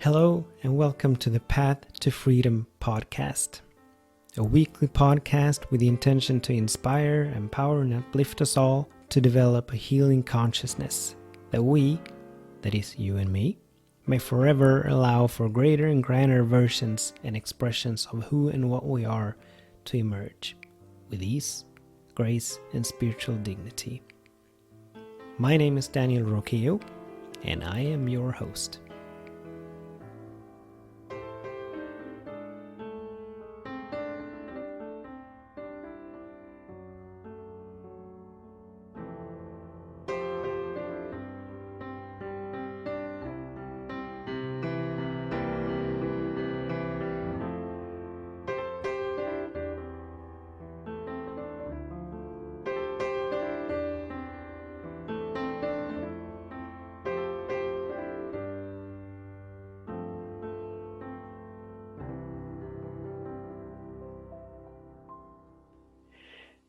Hello and welcome to the Path to Freedom podcast, a weekly podcast with the intention to inspire, empower and uplift us all to develop a healing consciousness that we, that is you and me, may forever allow for greater and grander versions and expressions of who and what we are to emerge with ease, grace and spiritual dignity. My name is Daniel Roquillo and I am your host.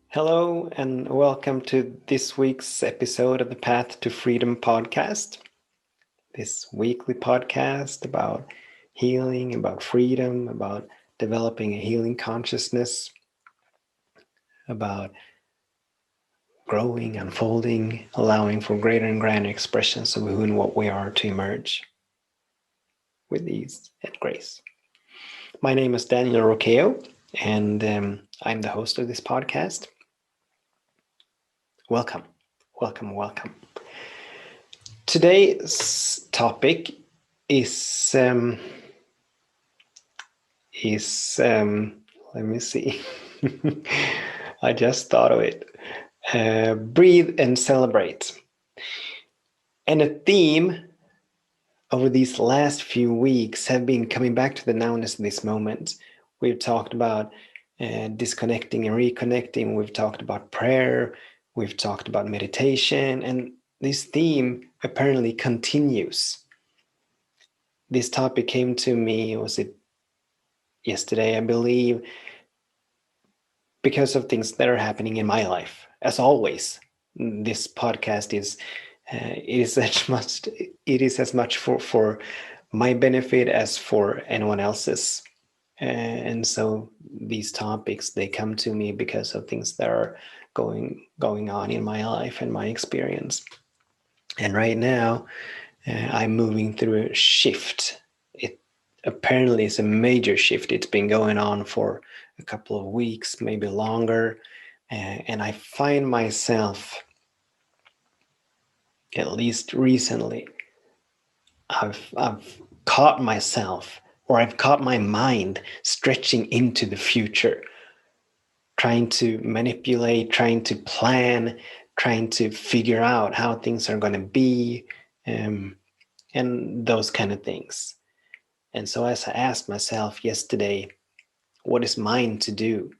Hello and welcome to this week's episode of the Path to Freedom podcast. This weekly podcast about healing, about freedom, about developing a healing consciousness, about growing, unfolding, allowing for greater and grander expressions of who and what we are to emerge with ease and grace. My name is Daniel Roquillo and I'm the host of this podcast. Welcome. Today's topic is let me see. I just thought of it. Breathe and celebrate. And a theme over these last few weeks have been coming back to the nowness of this moment. We've talked about disconnecting and reconnecting. We've talked about prayer. We've talked about meditation, and this theme apparently continues. This topic came to me, was it yesterday, I believe, because of things that are happening in my life. As always, this podcast is as much for my benefit as for anyone else's. And so these topics, they come to me because of things that are going on in my life and my experience. And right now, I'm moving through a shift. It apparently is a major shift. It's been going on for a couple of weeks, maybe longer. And I find myself, at least recently, I've caught myself, or I've caught my mind stretching into the future, trying to manipulate, trying to plan, trying to figure out how things are going to be, and those kind of things. And so as I asked myself yesterday, what is mine to do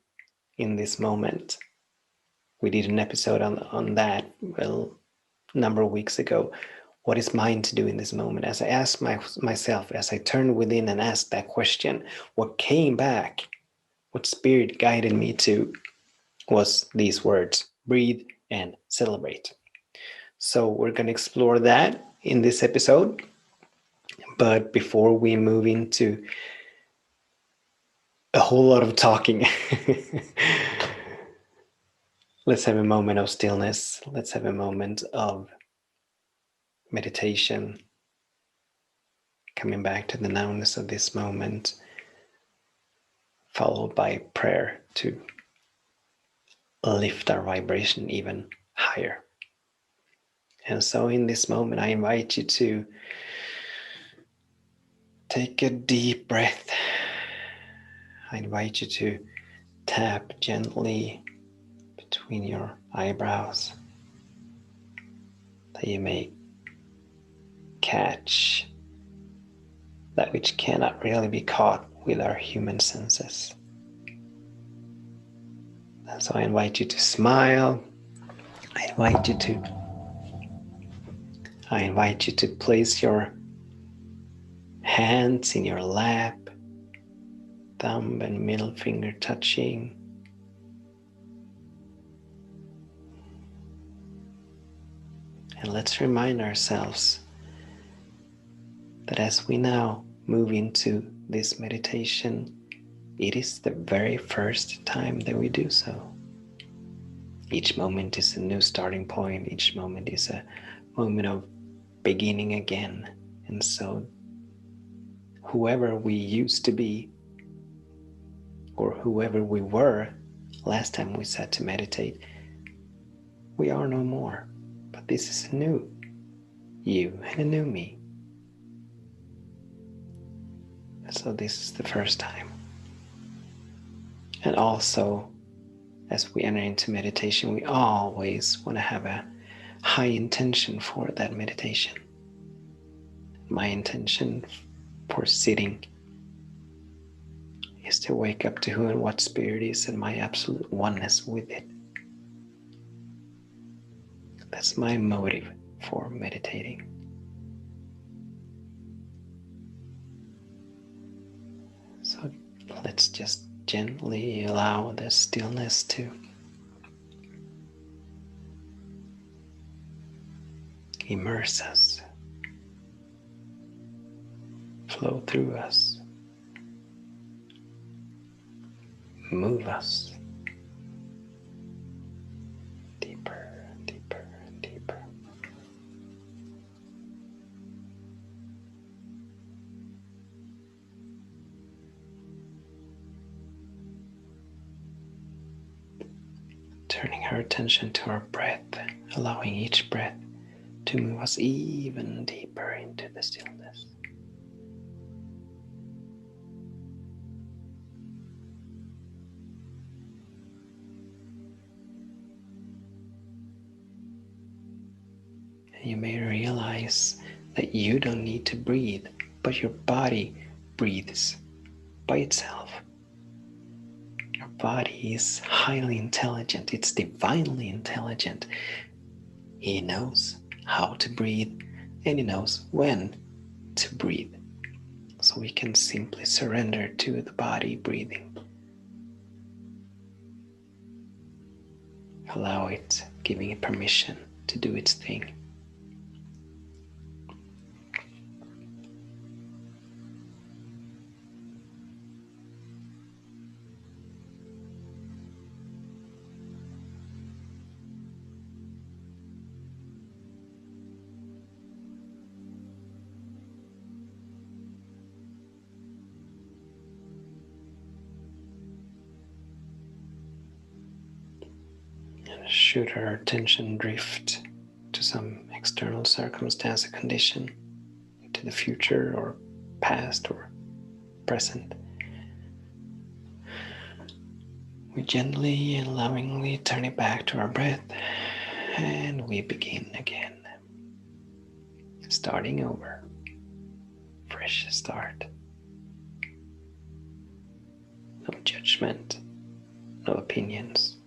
in this moment? We did an episode on that, a number of weeks ago. What is mine to do in this moment? As I asked myself, as I turned within and asked that question, what came back, what spirit guided me to, was these words: breathe and celebrate. So we're going to explore that in this episode. But before we move into a whole lot of talking, let's have a moment of stillness. Let's have a moment of meditation, coming back to the nowness of this moment, followed by prayer to lift our vibration even higher. And so in this moment, I invite you to take a deep breath. I invite you to tap gently between your eyebrows, that you may catch that which cannot really be caught with our human senses. And so I invite you to smile. I invite you to place your hands in your lap, thumb and middle finger touching. And let's remind ourselves that as we now move into this meditation, it is the very first time that we do so. Each moment is a new starting point. Each moment is a moment of beginning again. And so whoever we used to be, or whoever we were last time we sat to meditate, we are no more. But this is a new you and a new me. So this is the first time. And also, as we enter into meditation, we always want to have a high intention for that meditation. My intention for sitting is to wake up to who and what spirit is and my absolute oneness with it. That's my motive for meditating. So let's just gently allow the stillness to immerse us, flow through us, move us deeper and deeper and deeper. Turning our attention to our breath, allowing each breath to move us even deeper into the stillness. You may realize that you don't need to breathe, but your body breathes by itself. Your body is highly intelligent. It's divinely intelligent. It knows how to breathe and it knows when to breathe. So we can simply surrender to the body breathing. Allow it, giving it permission to do its thing. Should our attention drift to some external circumstance or condition, to the future or past or present, we gently and lovingly turn it back to our breath and we begin again. Starting over. Fresh start. No judgment, no opinions.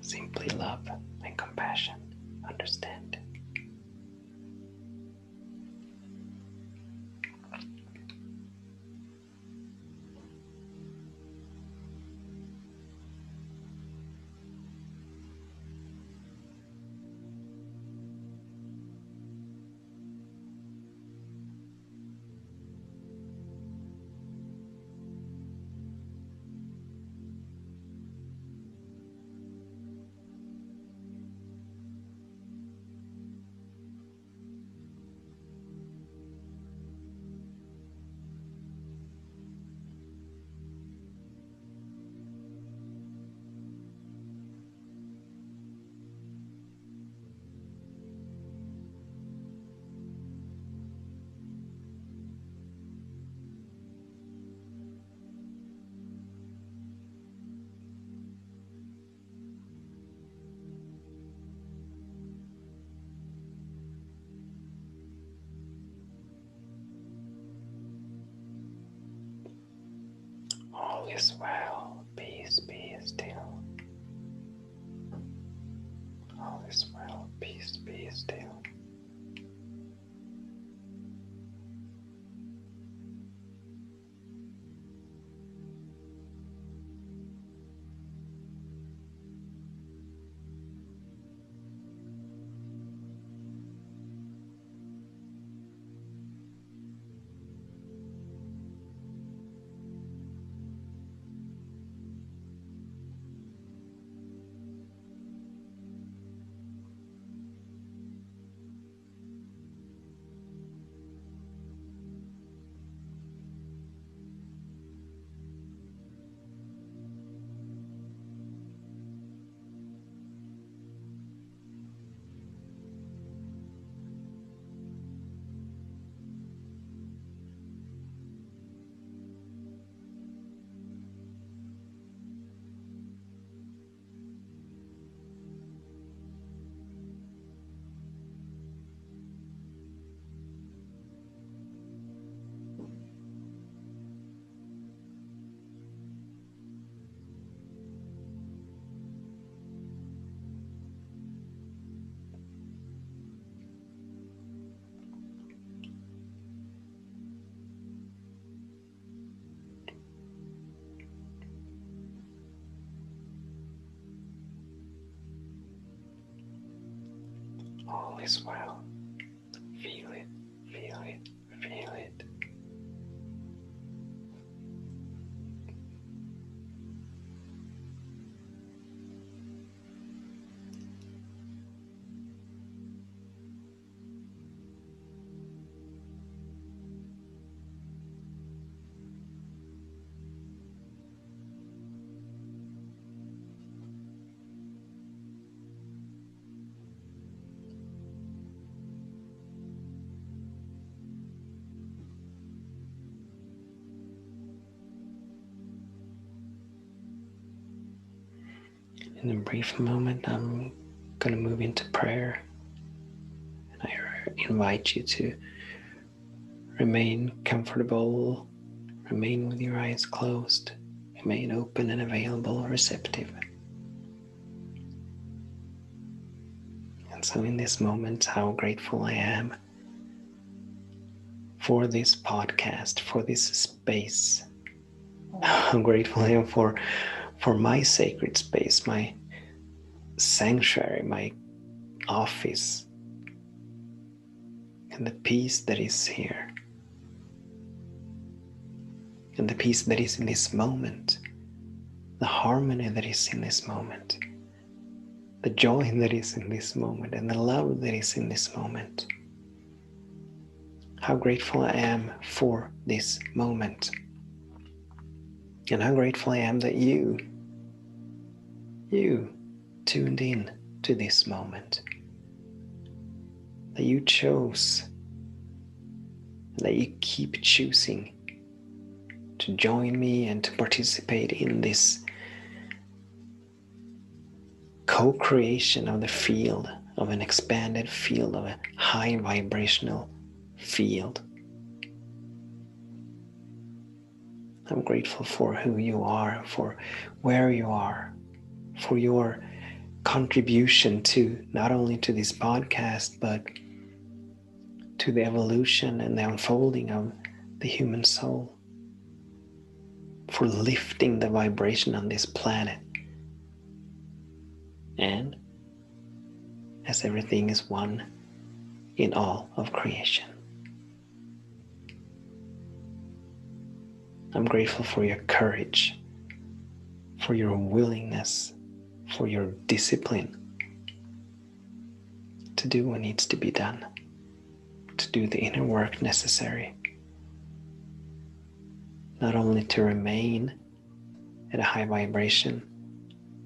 Simply love and compassion, understanding. All is well. Feel it, feel it, feel it. In a brief moment, I'm going to move into prayer. And I invite you to remain comfortable, remain with your eyes closed, remain open and available, receptive. And so in this moment, how grateful I am for this podcast, for this space. How grateful I am for my sacred space, my sanctuary, my office, and the peace that is here, and the peace that is in this moment, the harmony that is in this moment, the joy that is in this moment, and the love that is in this moment. How grateful I am for this moment, and how grateful I am that you tuned in to this moment, that you chose, that you keep choosing to join me and to participate in this co-creation of the field, of an expanded field, of a high vibrational field. I'm grateful for who you are, for where you are, for your contribution to not only to this podcast, but to the evolution and the unfolding of the human soul, for lifting the vibration on this planet. And as everything is one in all of creation. I'm grateful for your courage, for your willingness, for your discipline to do what needs to be done, to do the inner work necessary, not only to remain at a high vibration,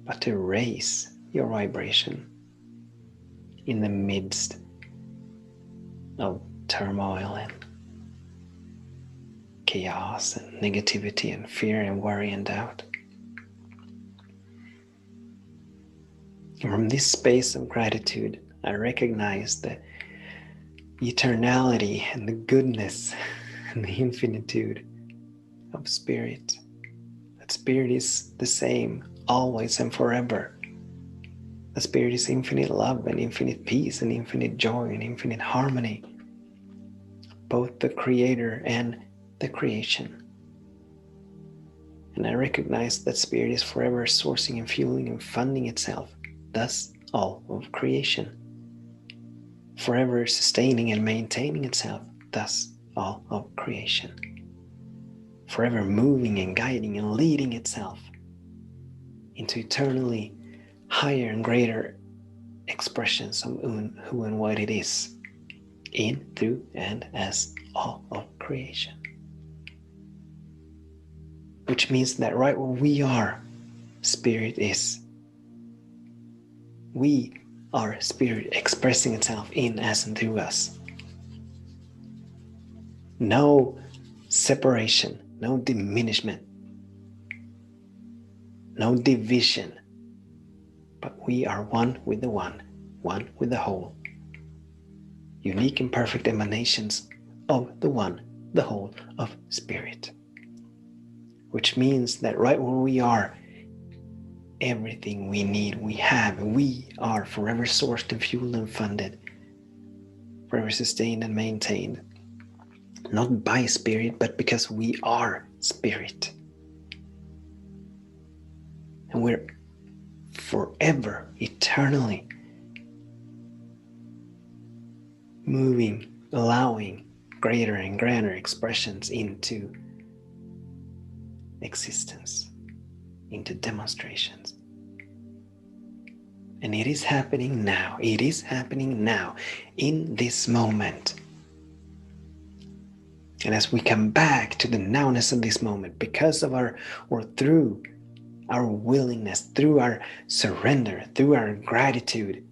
but to raise your vibration in the midst of turmoil and chaos and negativity and fear and worry and doubt. And from this space of gratitude, I recognize the eternality and the goodness and the infinitude of spirit. That spirit is the same always and forever. The spirit is infinite love and infinite peace and infinite joy and infinite harmony, both the creator and the creation. And I recognize that spirit is forever sourcing and fueling and funding itself, thus all of creation. Forever sustaining and maintaining itself, thus all of creation. Forever moving and guiding and leading itself into eternally higher and greater expressions of who and what it is, in, through, and as all of creation. Which means that right where we are, spirit is. We are spirit expressing itself in, as, and through us. No separation, no diminishment, no division, but we are one with the one with the whole. Unique and perfect emanations of the one, the whole of spirit. Which means that right where we are, everything we need, we have. We are forever sourced and fueled and funded, forever sustained and maintained. Not by spirit, but because we are spirit. And we're forever, eternally moving, allowing greater and grander expressions into existence, into demonstrations. And it is happening now. It is happening now, in this moment. And as we come back to the nowness of this moment, because of our, or through our willingness, through our surrender, through our gratitude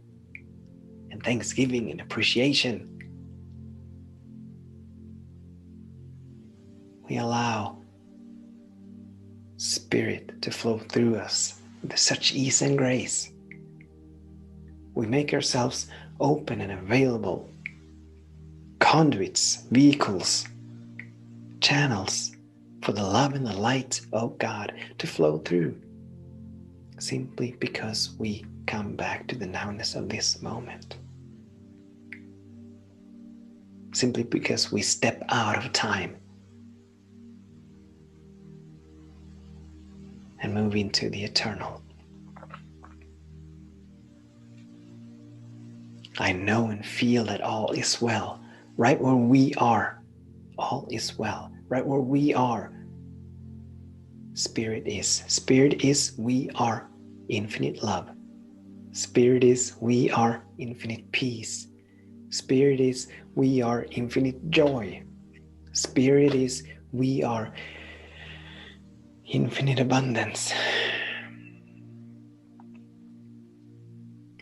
and thanksgiving and appreciation, we allow Spirit to flow through us with such ease and grace. We make ourselves open and available, conduits, vehicles, channels for the love and the light of God to flow through, simply because we come back to the nowness of this moment. Simply because we step out of time and move into the eternal. I know and feel that all is well, right where we are. All is well, right where we are. Spirit is. Spirit is, we are infinite love. Spirit is, we are infinite peace. Spirit is, we are infinite joy. Spirit is, we are infinite abundance.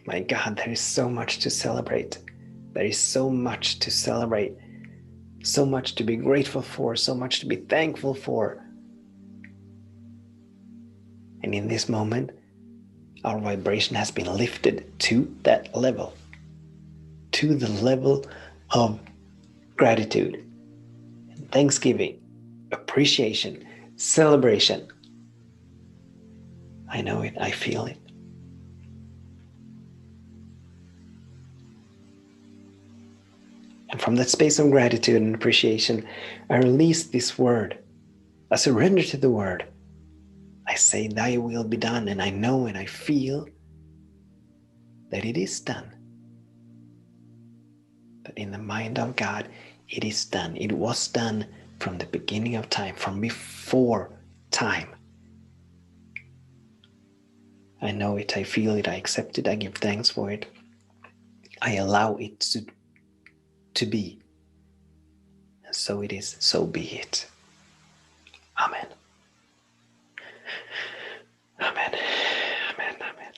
My God, there is so much to celebrate. There is so much to celebrate. So much to be grateful for. So much to be thankful for. And in this moment, our vibration has been lifted to that level. To the level of gratitude, thanksgiving, appreciation, celebration. I know it. I feel it. And from that space of gratitude and appreciation, I release this word. I surrender to the word. I say, thy will be done. And I know and I feel that it is done. That in the mind of God, it is done. It was done from the beginning of time, from before time. I know it, I feel it, I accept it, I give thanks for it. I allow it to be. And so it is, so be it. Amen. Amen. Amen. Amen.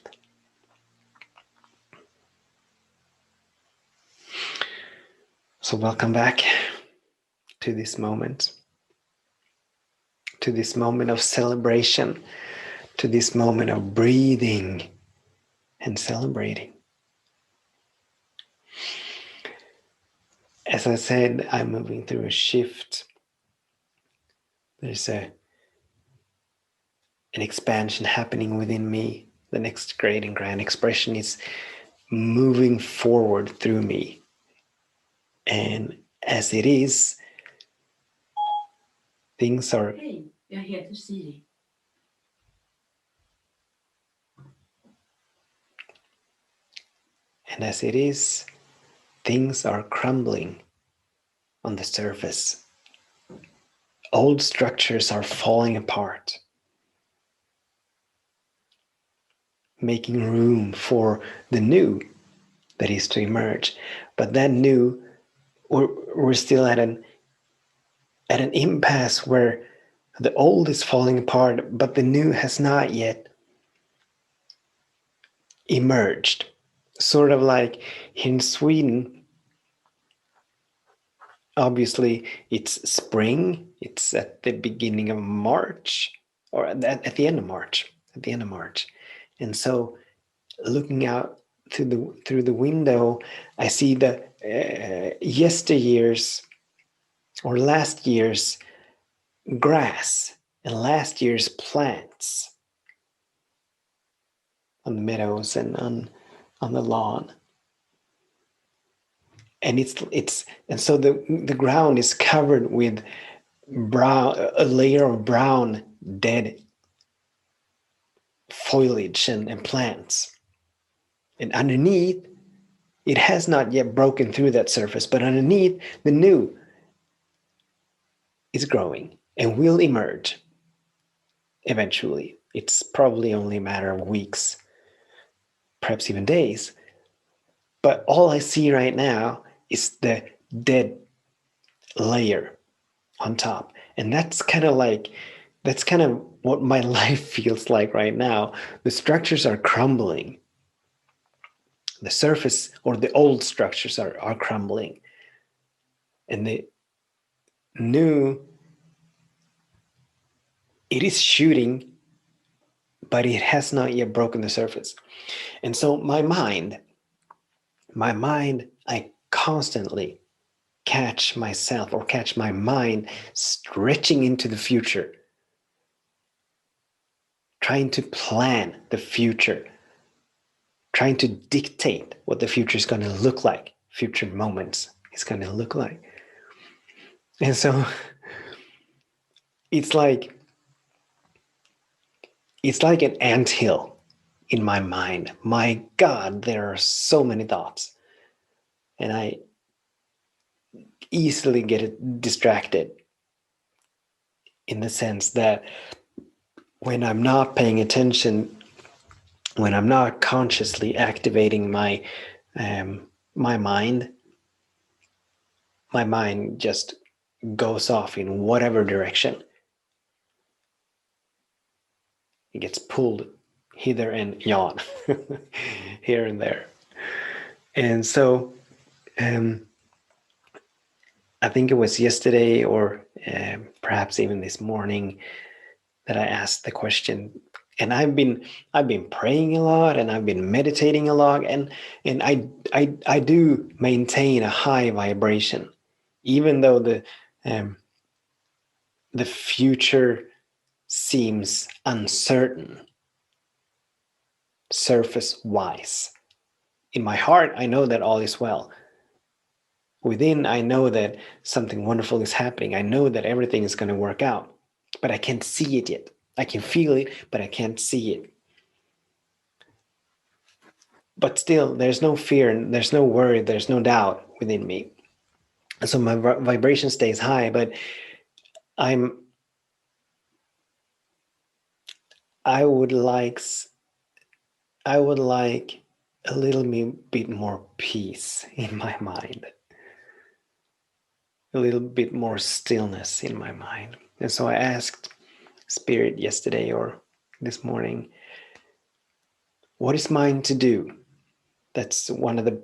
So welcome back to this moment. To this moment of celebration. To this moment of breathing and celebrating. As I said, I'm moving through a shift. There's an expansion happening within me. The next great and grand expression is moving forward through me. And as it is, things are... Hej, jag heter Siri. And as it is, things are crumbling on the surface. Old structures are falling apart, making room for the new that is to emerge. But that new, we're still at an impasse where the old is falling apart, but the new has not yet emerged. Sort of like in Sweden, obviously it's spring, it's at the beginning of March, or at the end of March, And so looking out through the window, I see the yesteryear's or last year's grass and last year's plants on the meadows and on the lawn. And so the ground is covered with a layer of brown dead foliage and plants. And underneath It has not yet broken through that surface, but underneath, the new is growing and will emerge eventually. It's probably only a matter of weeks, perhaps even days. But all I see right now is the dead layer on top. And that's kind of what my life feels like right now. The structures are crumbling. The surface or the old structures are crumbling. And the new, it is shooting, but it has not yet broken the surface. And so my mind, I constantly catch myself or catch my mind stretching into the future, trying to plan the future, trying to dictate what the future is going to look like, future moments is going to look like. And so it's like an anthill in my mind. My God, there are so many thoughts. And I easily get distracted in the sense that when I'm not paying attention, when I'm not consciously activating my mind, my mind just goes off in whatever direction. It gets pulled hither and yon, here and there. And so I think it was yesterday or perhaps even this morning that I asked the question. And I've been praying a lot and I've been meditating a lot, and I do maintain a high vibration, even though the future seems uncertain surface wise. In my heart, I know that all is well. Within, I know that something wonderful is happening. I know that everything is going to work out, but I can't see it yet. I can feel it, but I can't see it. But still, there's no fear, there's no worry, there's no doubt within me. So my vibration stays high, but I'm I would like I would like a little bit more peace in my mind, a little bit more stillness in my mind. And so I asked Spirit yesterday or this morning, what is mine to do? That's one of the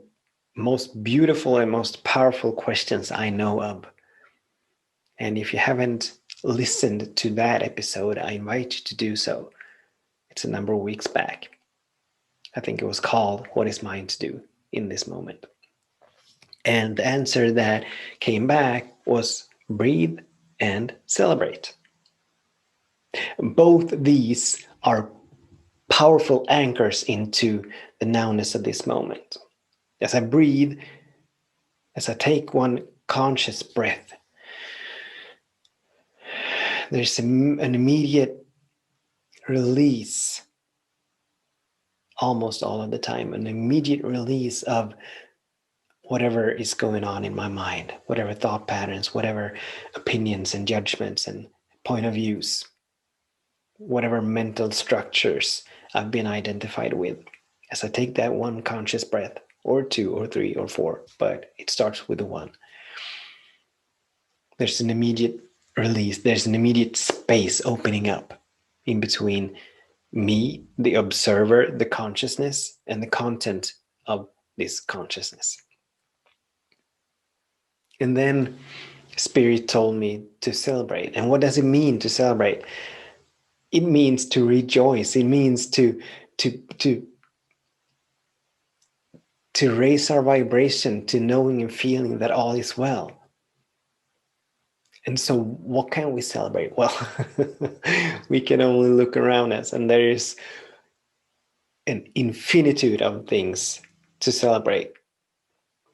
most beautiful and most powerful questions I know of. And if you haven't listened to that episode, I invite you to do so. It's a number of weeks back. I think it was called What is Mine to Do in This Moment? And the answer that came back was breathe and celebrate. Both these are powerful anchors into the nowness of this moment. As I breathe, as I take one conscious breath, there's an immediate release, almost all of the time, an immediate release of whatever is going on in my mind, whatever thought patterns, whatever opinions and judgments and point of views, whatever mental structures I've been identified with. As I take that one conscious breath, or two, or three, or four, but it starts with the one. There's an immediate release, there's an immediate space opening up in between me, the observer, the consciousness, and the content of this consciousness. And then Spirit told me to celebrate. And what does it mean to celebrate? It means to rejoice. It means to raise our vibration to knowing and feeling that all is well. And so what can we celebrate? Well, we can only look around us, and there is an infinitude of things to celebrate.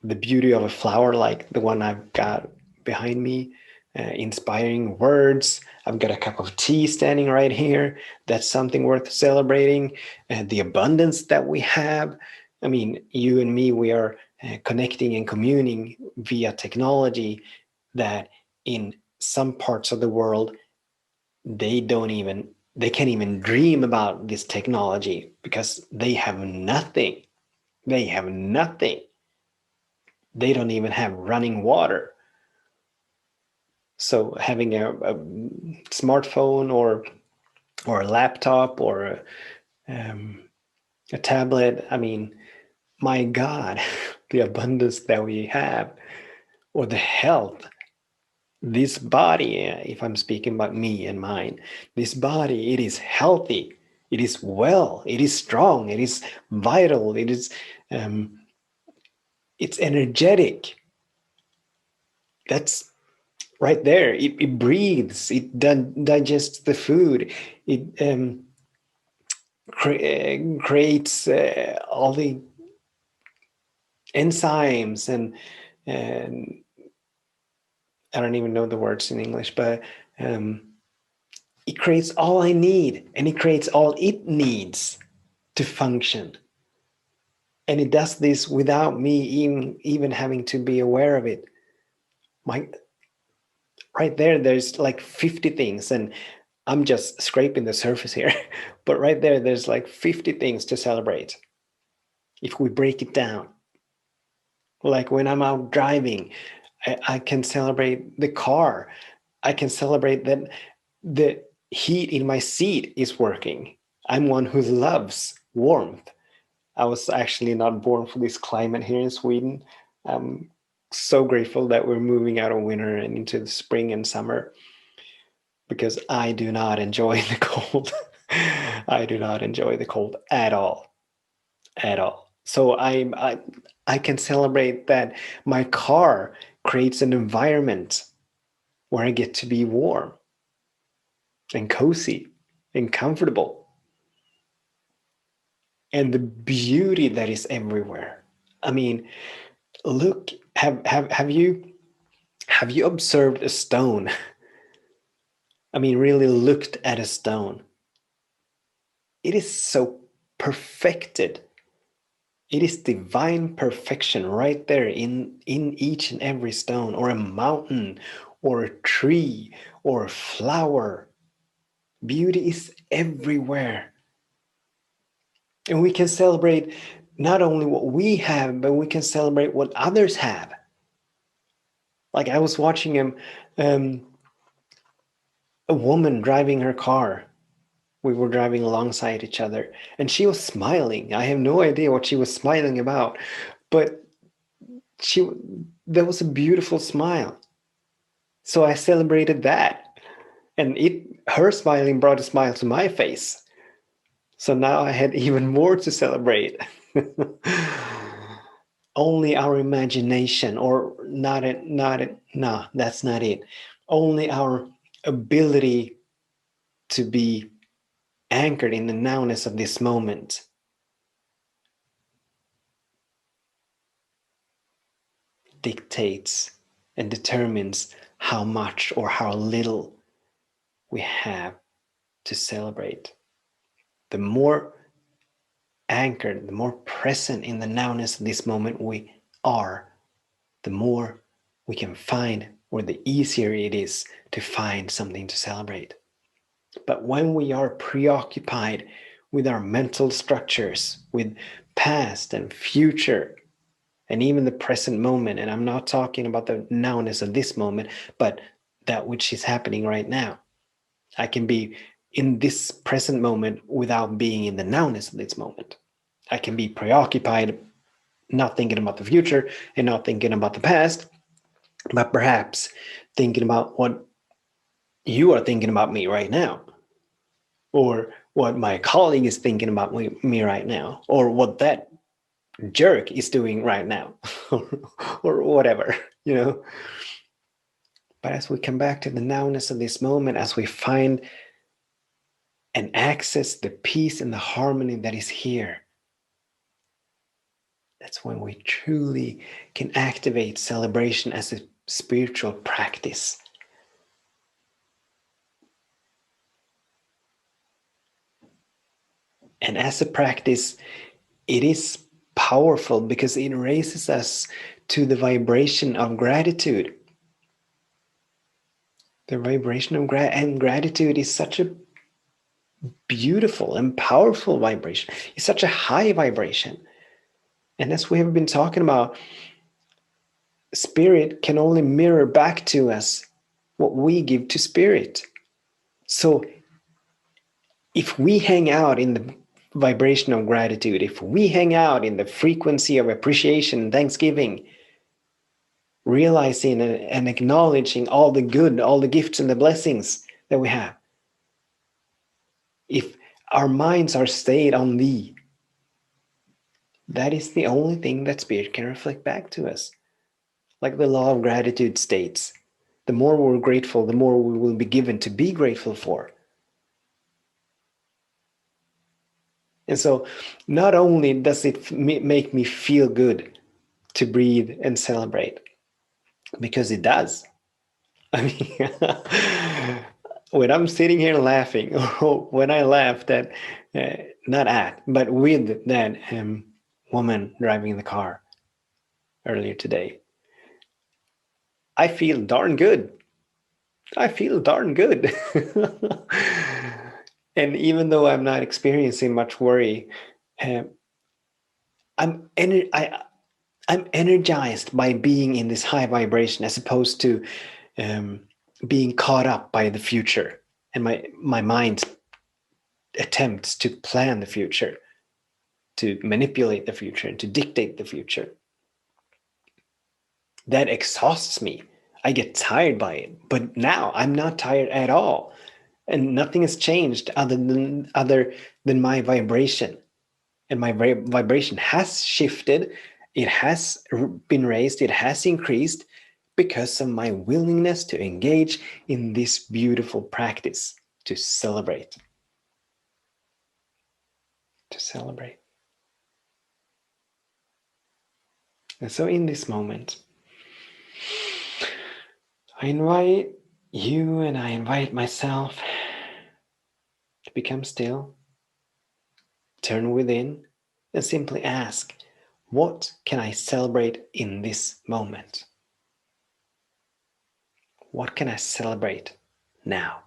The beauty of a flower like the one I've got behind me, inspiring words. I've got a cup of tea standing right here. That's something worth celebrating. The abundance that we have. I mean, you and me, we are connecting and communing via technology that in some parts of the world they can't even dream about this technology because they have nothing. They have nothing. They don't even have running water. So having a smartphone or a laptop or a tablet, I mean, my God, the abundance that we have, or the health, this body, if I'm speaking about me and mine, this body, it is healthy, it is well, it is strong, it is vital, it is it's energetic. That's right there. It breathes, it digests the food, it creates all the enzymes and I don't even know the words in English, but it creates all I need and it creates all it needs to function. And it does this without me even having to be aware of it. My right there's like 50 things, and I'm just scraping the surface here. But right there's like 50 things to celebrate if we break it down. Like when I'm out driving, I can celebrate the car. I can celebrate that the heat in my seat is working. I'm one who loves warmth. I was actually not born for this climate here in Sweden. I'm so grateful that we're moving out of winter and into the spring and summer because I do not enjoy the cold. I do not enjoy the cold at all. At all. So I can celebrate that my car creates an environment where I get to be warm and cozy and comfortable. And the beauty that is everywhere. I mean, look, have you observed a stone? I mean, really looked at a stone. It is so perfected. It is divine perfection right there in each and every stone, or a mountain, or a tree, or a flower. Beauty is everywhere. And we can celebrate not only what we have, but we can celebrate what others have. Like I was watching a woman driving her car. We were driving alongside each other, and she was smiling. I have no idea what she was smiling about, but she there was a beautiful smile. So I celebrated that, and her smiling brought a smile to my face. So now I had even more to celebrate. Only our imagination, or no, that's not it. Only our ability to be anchored in the nowness of this moment dictates and determines how much or how little we have to celebrate. The more anchored, the more present in the nowness of this moment we are, the more we can find, or the easier it is to find something to celebrate. But when we are preoccupied with our mental structures, with past and future, and even the present moment, and I'm not talking about the nowness of this moment, but that which is happening right now. I can be in this present moment without being in the nowness of this moment. I can be preoccupied, not thinking about the future and not thinking about the past, but perhaps thinking about what you are thinking about me right now, or what my colleague is thinking about me right now, or what that jerk is doing right now, or whatever, you know. But as we come back to the nowness of this moment, as we find and access the peace and the harmony that is here, that's when we truly can activate celebration as a spiritual practice. And as a practice, it is powerful because it raises us to the vibration of gratitude. The vibration of gratitude is such a beautiful and powerful vibration. It's such a high vibration. And as we have been talking about, spirit can only mirror back to us what we give to spirit. So if we hang out in the vibration of gratitude, if we hang out in the frequency of appreciation and thanksgiving, realizing and acknowledging all the good, all the gifts and the blessings that we have, if our minds are stayed on thee, that is the only thing that spirit can reflect back to us. Like the law of gratitude states, the more we're grateful, the more we will be given to be grateful for. And so not only does it make me feel good to breathe and celebrate, because it does. I mean, when I'm sitting here laughing, or when I laughed at, not at, but with that woman driving the car earlier today, I feel darn good. I feel darn good. And even though I'm not experiencing much worry, uh, I'm I'm energized by being in this high vibration as opposed to um, being caught up by the future and my mind's attempts to plan the future, to manipulate the future, and to dictate the future. That exhausts me. I get tired by it. But now I'm not tired at all. And nothing has changed other than my vibration. And my vibration has shifted. It has been raised. It has increased because of my willingness to engage in this beautiful practice, to celebrate. To celebrate. And so in this moment, I invite you and I invite myself to become still, turn within, and simply ask, what can I celebrate in this moment? What can I celebrate now?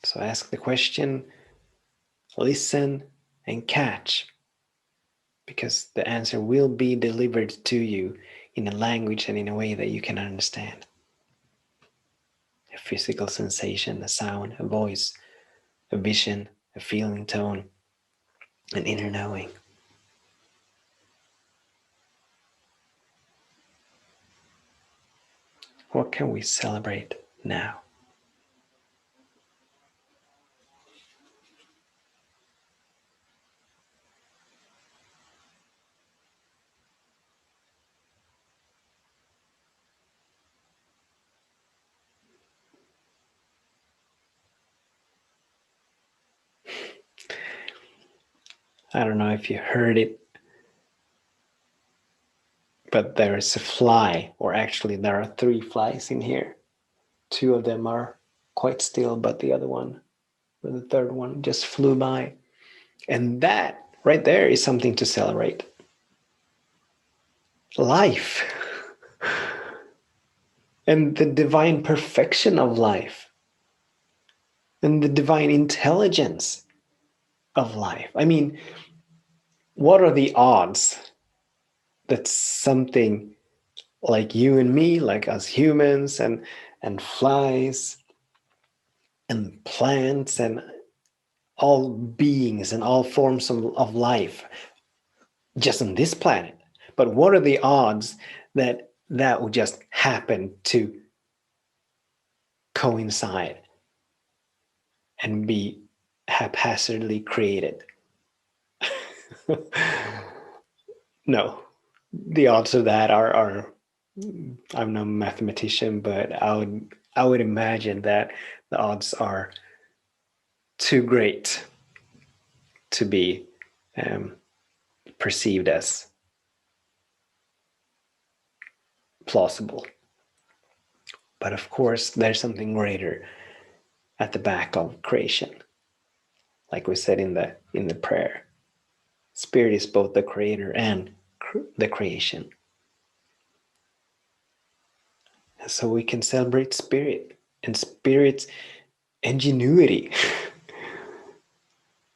So ask the question, listen, and catch, because the answer will be delivered to you in a language and in a way that you can understand. A physical sensation, a sound, a voice, a vision, a feeling tone, an inner knowing. What can we celebrate now? I don't know if you heard it, but there is a fly, or actually there are 3 flies in here. 2 of them are quite still, but the other one, or the third one, just flew by. And that right there is something to celebrate. Life. And the divine perfection of life. And the divine intelligence of life. I mean, what are the odds that something like you and me, like us humans and flies and plants and all beings and all forms of life just on this planet, but what are the odds that that would just happen to coincide and be haphazardly created? No, the odds of that are I'm no mathematician, but I would imagine that the odds are too great to be perceived as plausible. But of course, there's something greater at the back of creation, like we said in the prayer. Spirit is both the creator and the creation. So we can celebrate spirit and spirit's ingenuity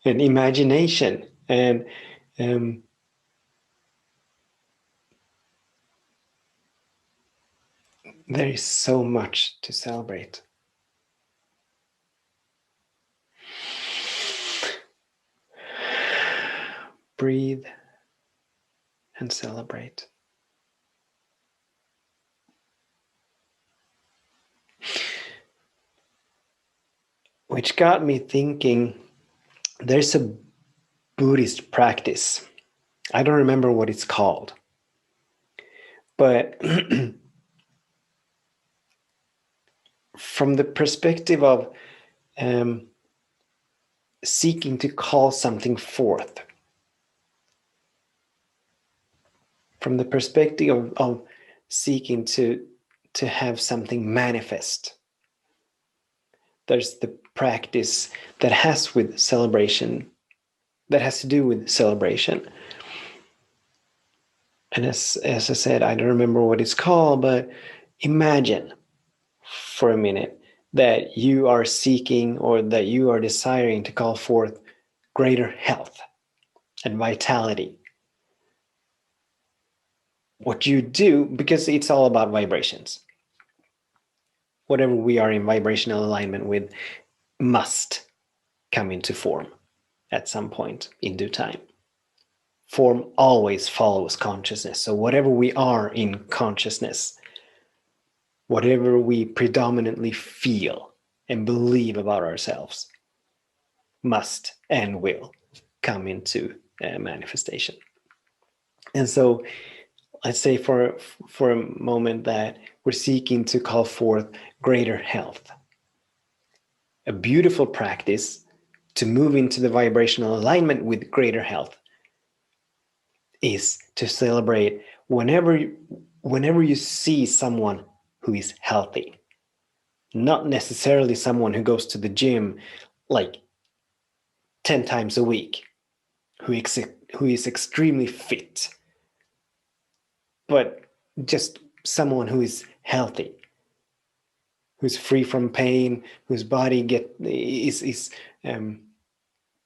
and imagination and there is so much to celebrate. Breathe and celebrate. Which got me thinking, there's a Buddhist practice. I don't remember what it's called. But from the perspective of seeking to call something forth, from the perspective of seeking to have something manifest, there's the practice that has to do with celebration. And as I said, I don't remember what it's called, but imagine for a minute that you are seeking or that you are desiring to call forth greater health and vitality. What you do, because it's all about vibrations, whatever we are in vibrational alignment with must come into form at some point in due time. Form always follows consciousness. So whatever we are in consciousness, whatever we predominantly feel and believe about ourselves, must and will come into manifestation. And so let's say for a moment that we're seeking to call forth greater health. A beautiful practice to move into the vibrational alignment with greater health is to celebrate whenever you see someone who is healthy. Not necessarily someone who goes to the gym like 10 times a week, who is extremely fit, but just someone who is healthy, who's free from pain, whose body is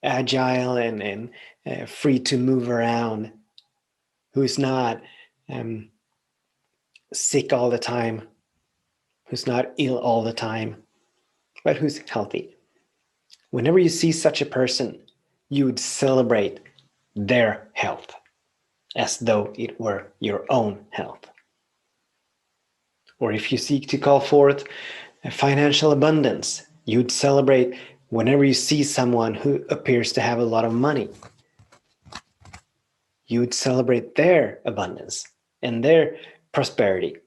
agile and free to move around, who's not sick all the time, who's not ill all the time, but who's healthy. Whenever you see such a person, you would celebrate their health as though it were your own health. Or if you seek to call forth financial abundance, you'd celebrate whenever you see someone who appears to have a lot of money. You would celebrate their abundance and their prosperity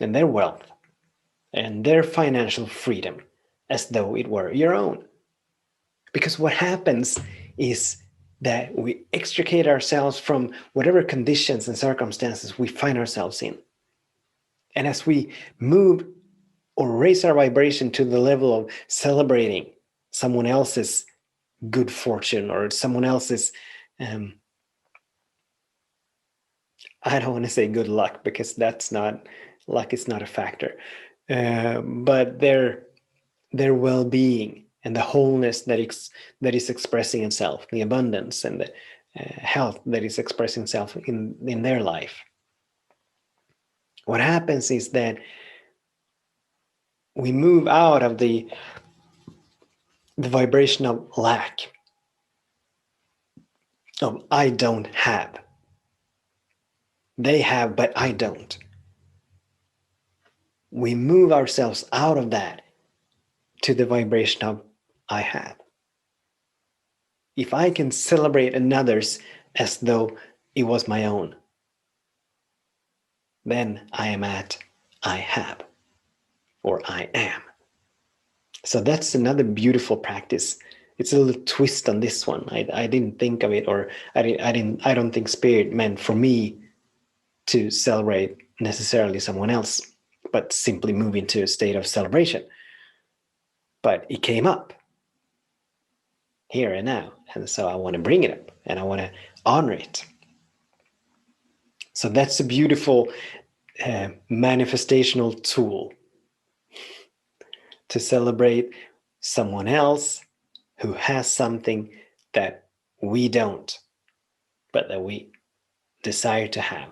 and their wealth and their financial freedom as though it were your own. Because what happens is that we extricate ourselves from whatever conditions and circumstances we find ourselves in. And as we move or raise our vibration to the level of celebrating someone else's good fortune or someone else's, I don't want to say good luck because luck is not a factor, but their well-being and the wholeness that is expressing itself, the abundance and the health that is expressing itself in their life. What happens is that we move out of the vibration of lack, of I don't have. They have, but I don't. We move ourselves out of that to the vibration of I have. If I can celebrate another's as though it was my own, then I am at I have, or I am. So that's another beautiful practice. It's a little twist on this one. I didn't think of it, or I don't think spirit meant for me to celebrate necessarily someone else, but simply move into a state of celebration. But it came up. here and now. And so I want to bring it up and I want to honor it. So that's a beautiful manifestational tool to celebrate someone else who has something that we don't, but that we desire to have.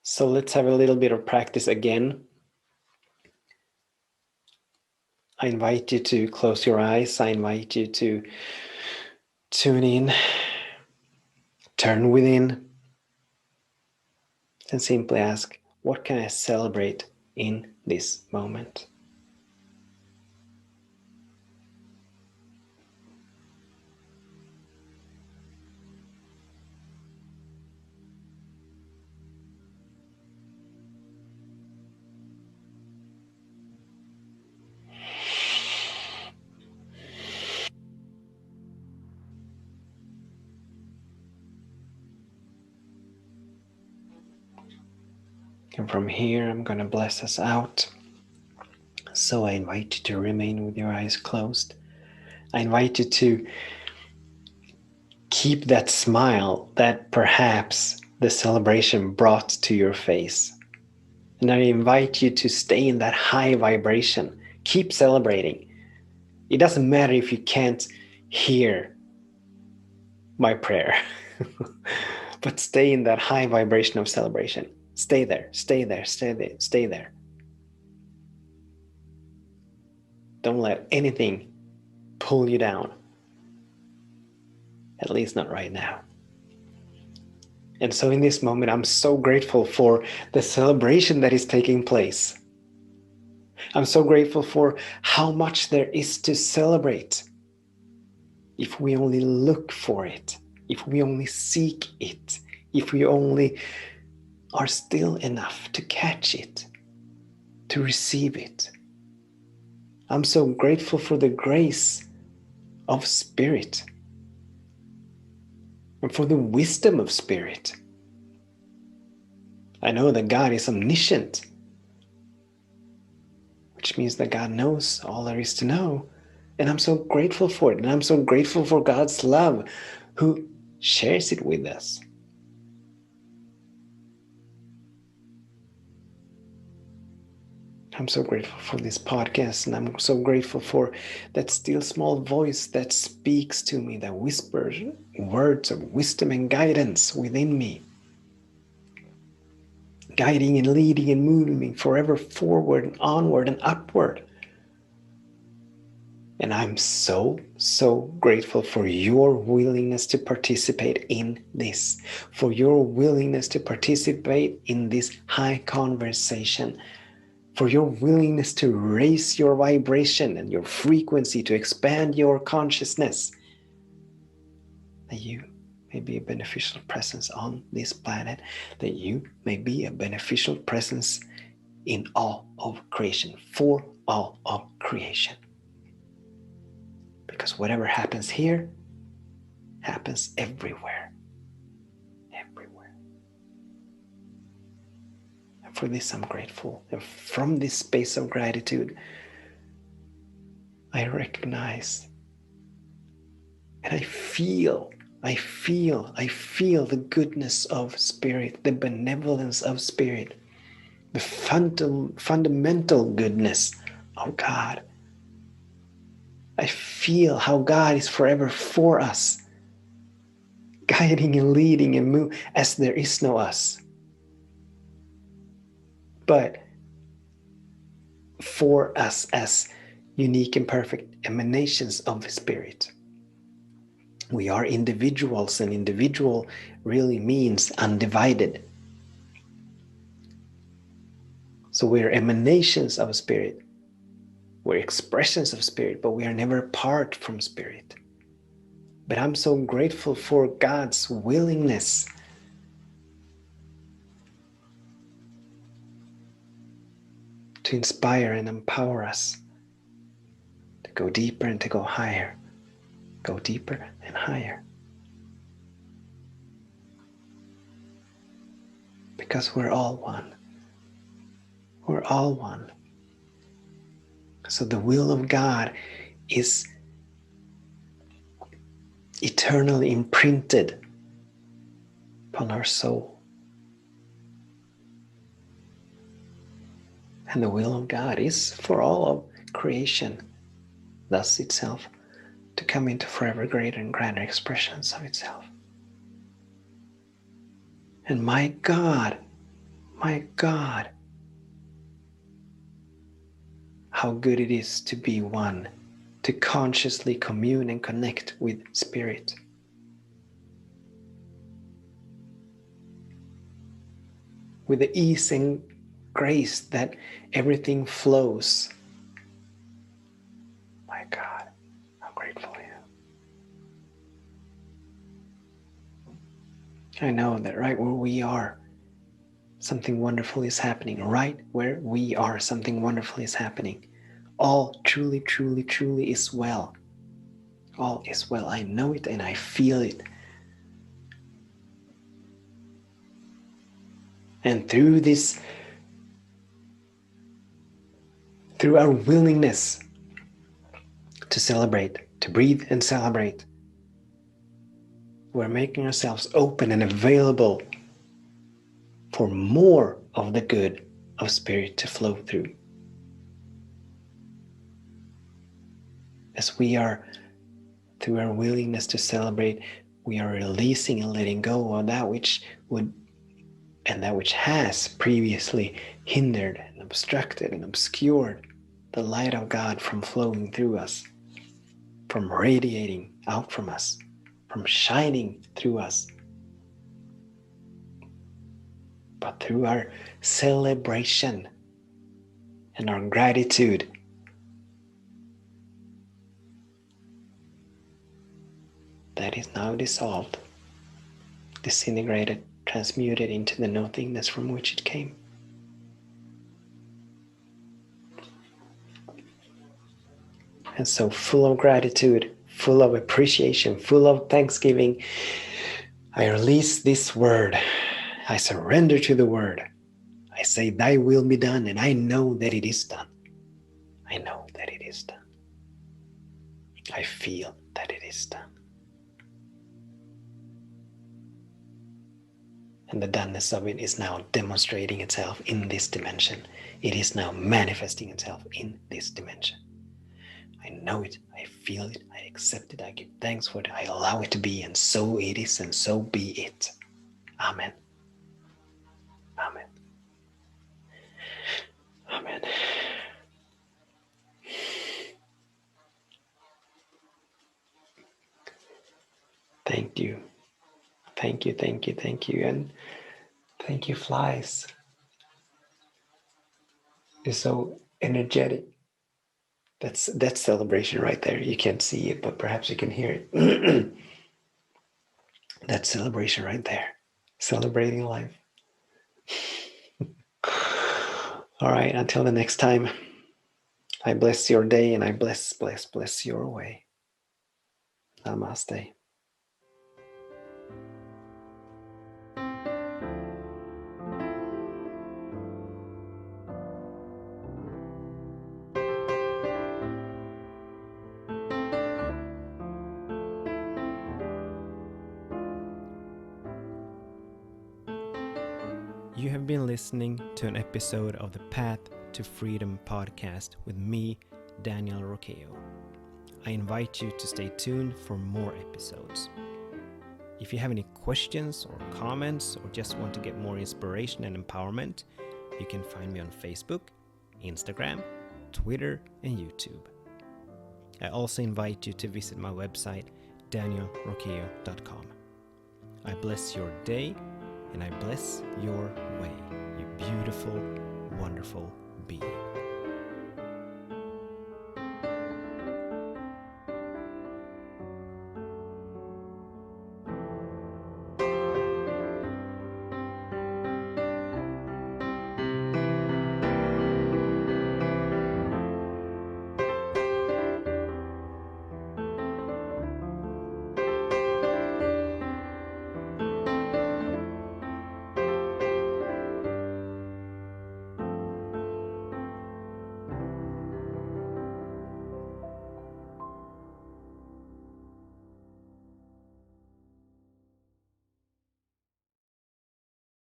So let's have a little bit of practice again. I invite you to close your eyes. I invite you to tune in, turn within, and simply ask, what can I celebrate in this moment? And from here, I'm going to bless us out. So I invite you to remain with your eyes closed. I invite you to keep that smile that perhaps the celebration brought to your face. And I invite you to stay in that high vibration. Keep celebrating. It doesn't matter if you can't hear my prayer, but stay in that high vibration of celebration. Stay there, stay there, stay there, stay there. Don't let anything pull you down. At least not right now. And so in this moment, I'm so grateful for the celebration that is taking place. I'm so grateful for how much there is to celebrate. If we only look for it, if we only seek it, if we only are still enough to catch it, to receive it. I'm so grateful for the grace of Spirit and for the wisdom of Spirit. I know that God is omniscient, which means that God knows all there is to know. And I'm so grateful for it. And I'm so grateful for God's love who shares it with us. I'm so grateful for this podcast, and I'm so grateful for that still small voice that speaks to me, that whispers words of wisdom and guidance within me, guiding and leading and moving me forever forward and onward and upward. And I'm so, so grateful for your willingness to participate in this, for your willingness to participate in this high conversation, for your willingness to raise your vibration and your frequency, to expand your consciousness, that you may be a beneficial presence on this planet, that you may be a beneficial presence in all of creation, for all of creation. Because whatever happens here happens everywhere. Everywhere. And for this I'm grateful. And from this space of gratitude, I recognize and I feel the goodness of Spirit, the benevolence of Spirit, the fundamental goodness of God. I feel how God is forever for us, guiding and leading and moving as there is no us, but for us as unique and perfect emanations of the Spirit. We are individuals, and individual really means undivided. So we're emanations of Spirit. We're expressions of Spirit, but we are never apart from Spirit. But I'm so grateful for God's willingness to inspire and empower us to go deeper and to go higher. go deeper and higher. Because we're all one. We're all one. So the will of God is eternally imprinted upon our soul. And the will of God is for all of creation, thus itself, to come into forever greater and grander expressions of itself. And my God, how good it is to be one, to consciously commune and connect with Spirit. With the ease and grace that everything flows. My God, how grateful I am. I know that right where we are, something wonderful is happening. Right where we are, something wonderful is happening. All truly, truly, truly is well. All is well. I know it and I feel it. And through our willingness to celebrate, to breathe and celebrate, we're making ourselves open and available for more of the good of Spirit to flow through. As we are, through our willingness to celebrate, we are releasing and letting go of that which would and that which has previously hindered and obstructed and obscured the light of God from flowing through us, from radiating out from us, from shining through us. But through our celebration and our gratitude, that is now dissolved, disintegrated, transmuted into the nothingness from which it came. And so, full of gratitude, full of appreciation, full of thanksgiving, I release this word. I surrender to the word. I say, thy will be done, and I know that it is done. I know that it is done. I feel that it is done. And the doneness of it is now demonstrating itself in this dimension. It is now manifesting itself in this dimension. I know it, I feel it, I accept it, I give thanks for it, I allow it to be, and so it is, and so be it. Amen. Amen. Amen. Thank you. Thank you, thank you, thank you. And thank you, flies. You're so energetic. That's celebration right there. You can't see it, but perhaps you can hear it. That's celebration right there. Celebrating life. All right, until the next time, I bless your day and I bless your way. Namaste. You have been listening to an episode of the Path to Freedom podcast with me, Daniel Roqueo. I invite you to stay tuned for more episodes. If you have any questions or comments or just want to get more inspiration and empowerment, you can find me on Facebook, Instagram, Twitter, and YouTube. I also invite you to visit my website, danielroqueo.com. I bless your day and I bless your way, you beautiful, wonderful being.